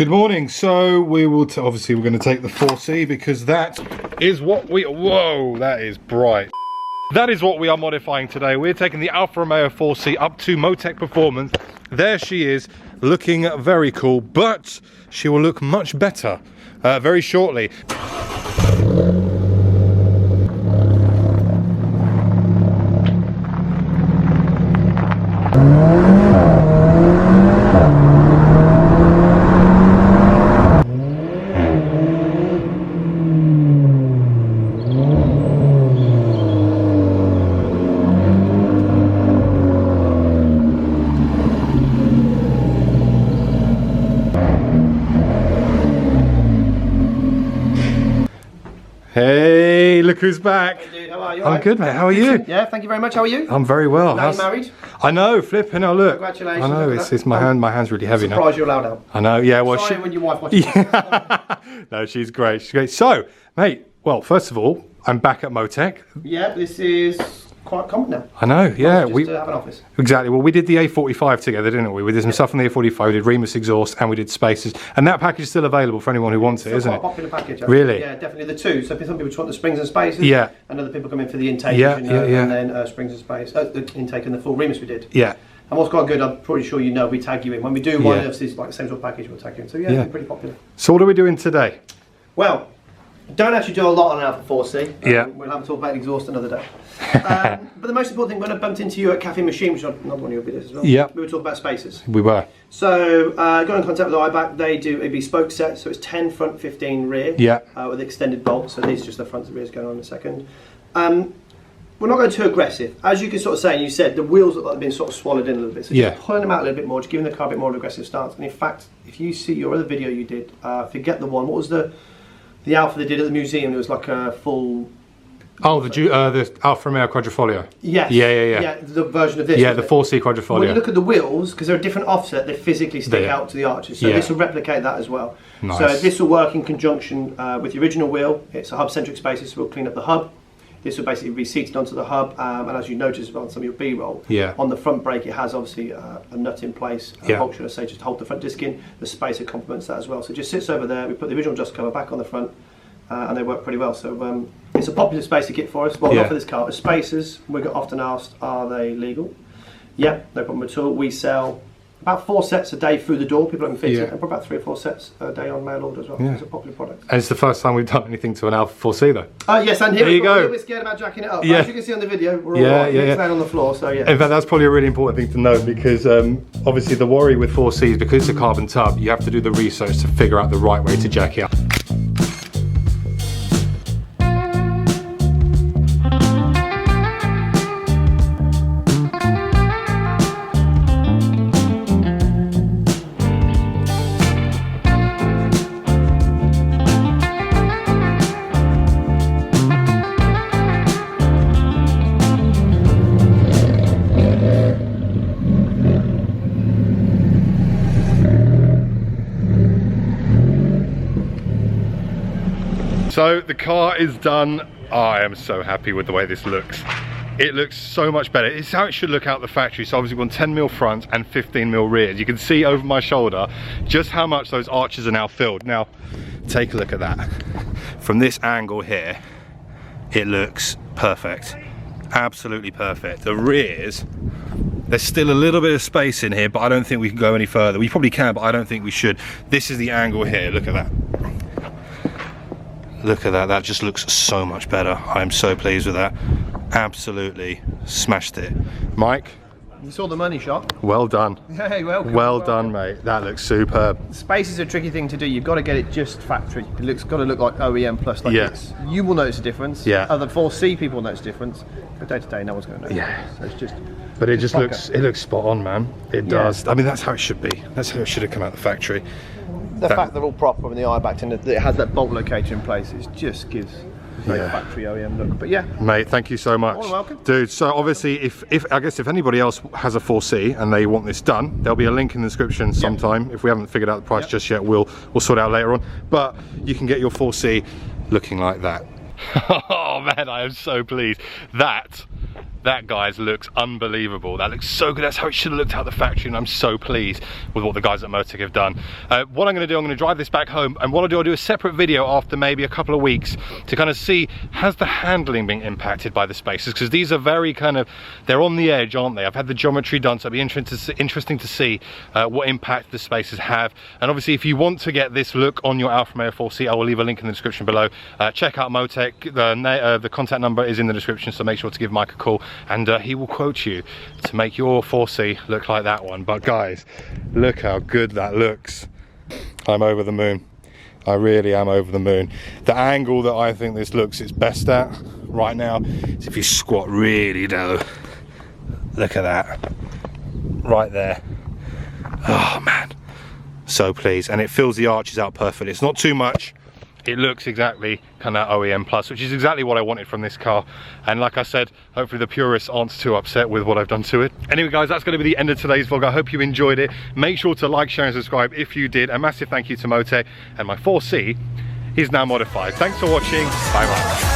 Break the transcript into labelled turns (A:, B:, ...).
A: Good morning. So we will obviously we're going to take the 4C because that is what we that is bright. That is what we are modifying today. We're taking the Alfa Romeo 4C up to Motech performance. There she is, looking very cool, but she will look much better very shortly. Hey, look who's back.
B: Hey dude, how are you?
A: I'm good, mate. How are you?
B: Yeah, thank you very much. How are you?
A: I'm very well.
B: Now you're married?
A: I know, flipping. Oh, look.
B: Congratulations.
A: I know, it's my hand. My hand's really heavy now.
B: Surprised you're allowed out.
A: I know, yeah. Well,
B: Sorry when your wife watches.
A: No, she's great. She's great. So, mate, well, first of all, I'm back at Motech.
B: Yeah, this is quite common now.
A: I know, yeah.
B: We have an office.
A: Exactly. Well, we did the A45 together, didn't we? We did some stuff on the A45, we did Remus exhaust, and we did spaces. And that package is still available for anyone who wants it, isn't it?
B: Quite a popular package. Actually.
A: Really?
B: Yeah, definitely the two. So some people just want the springs and spaces.
A: Yeah.
B: And other people come in for the intake.
A: And
B: then springs and space. The intake and the full Remus we did.
A: Yeah.
B: And what's quite good, I'm pretty sure you know, we tag you in. When we do one of these, like the same sort of package, we'll tag you in. So yeah, it's pretty popular.
A: So what are we doing today?
B: Well, don't actually do a lot on an Alfa 4C.
A: Yeah.
B: We'll have to talk about exhaust another day. But the most important thing, when I bumped into you at Cafe Machine, which is another one of your videos as well,
A: yeah,
B: we were talking about spacers.
A: We were.
B: So, got in contact with iBack. They do a bespoke set, so it's 10 front, 15 rear, with extended bolts. So these are just the fronts and rears going on in a second. We're not going too aggressive. As you can sort of say, and you said, the wheels look like they've been sort of swallowed in a little bit. So just pulling them out a little bit more, just giving the car a bit more of an aggressive stance. And in fact, if you see your other video you did, forget the one, what was the Alfa they did at the museum? It was like a full...
A: Oh, the Alfa Romeo Quadrifoglio.
B: Yes.
A: Yeah,
B: the version of this.
A: Yeah, the 4C Quadrifoglio.
B: When you look at the wheels, because they're a different offset, they physically stick out to the arches. So this will replicate that as well.
A: Nice.
B: So this will work in conjunction with the original wheel. It's a hub-centric spacer, so we'll clean up the hub. This will basically be seated onto the hub, and as you notice on some of your B-roll, on the front brake it has obviously a nut in place, a bolt, should I say, just to hold the front disc in. The spacer complements that as well. So it just sits over there. We put the original dust cover back on the front, and they work pretty well. So it's a popular spacer kit for us. Well, not for this car, but spacers, we get often asked, are they legal? Yep, no problem at all. We sell about 4 sets a day through the door. People don't fit it, and about 3 or 4 sets a day on mail order as well. It's a popular product.
A: And it's the first time we've done anything to an Alfa 4C though.
B: Yes, and here
A: you go.
B: We're a little bit scared about jacking it up. As you can see on the video, we're all right. It's laying on the floor, so yeah.
A: In fact, that's probably a really important thing to know because obviously the worry with 4Cs, because it's a carbon tub, you have to do the research to figure out the right way to jack it up. So the car is done. I am so happy with the way this looks. It looks so much better. It's how it should look out the factory. So obviously we've got 10mm front and 15mm rears. You can see over my shoulder just how much those arches are now filled. Now, take a look at that. From this angle here, it looks perfect. Absolutely perfect. The rears, there's still a little bit of space in here, but I don't think we can go any further. We probably can, but I don't think we should. This is the angle here, look at that. Look at that, that just looks so much better. I'm so pleased with that. Absolutely smashed it. Mike?
B: You saw the money shot.
A: Well done.
B: Hey, welcome.
A: Well done, mate. That looks superb.
B: Space is a tricky thing to do. You've got to get it just factory. It's got to look like OEM plus. Like you will notice a difference. Yeah. Other 4C people will notice a difference. But day to day, no one's going to know. Yeah. So it's just.
A: But it just looks. It looks spot on, man. It does. I mean, that's how it should be. That's how it should have come out of the factory.
B: The fact they're all proper and the eye-backed and it has that bolt locator in place, it just gives a very factory OEM look. But yeah,
A: mate, thank you so much.
B: You're welcome,
A: dude. So obviously, if I guess if anybody else has a 4C and they want this done, there'll be a link in the description sometime. If we haven't figured out the price just yet, we'll sort it out later on. But you can get your 4C looking like that. Oh man, I am so pleased. That that, guys, looks unbelievable. That looks so good. That's how it should have looked out the factory, and I'm so pleased with what the guys at Motech have done. What I'm going to do, I'm going to drive this back home, and what I'll do a separate video after maybe a couple of weeks to kind of see, has the handling been impacted by the spaces, because these are very kind of, they're on the edge, aren't they? I've had the geometry done, so it'll be interesting to see what impact the spaces have. And obviously, if you want to get this look on your Alfa Romeo 4C, I will leave a link in the description below. Check out Motech. The contact number is in the description, so make sure to give Mike a call, and he will quote you to make your 4C look like that one. But guys, look how good that looks. I'm over the moon. I really am over the moon. The angle that I think this looks its best at right now is if you squat really low. Look at that, right there. Oh man, so pleased. And it fills the arches out perfectly. It's not too much. It looks exactly kind of OEM plus, which is exactly what I wanted from this car. And like I said, hopefully the purists aren't too upset with what I've done to it. Anyway guys, that's going to be the end of today's vlog. I hope you enjoyed it. Make sure to like, share and subscribe if you did. A massive thank you to Motech, and my 4C is now modified. Thanks for watching. Bye bye.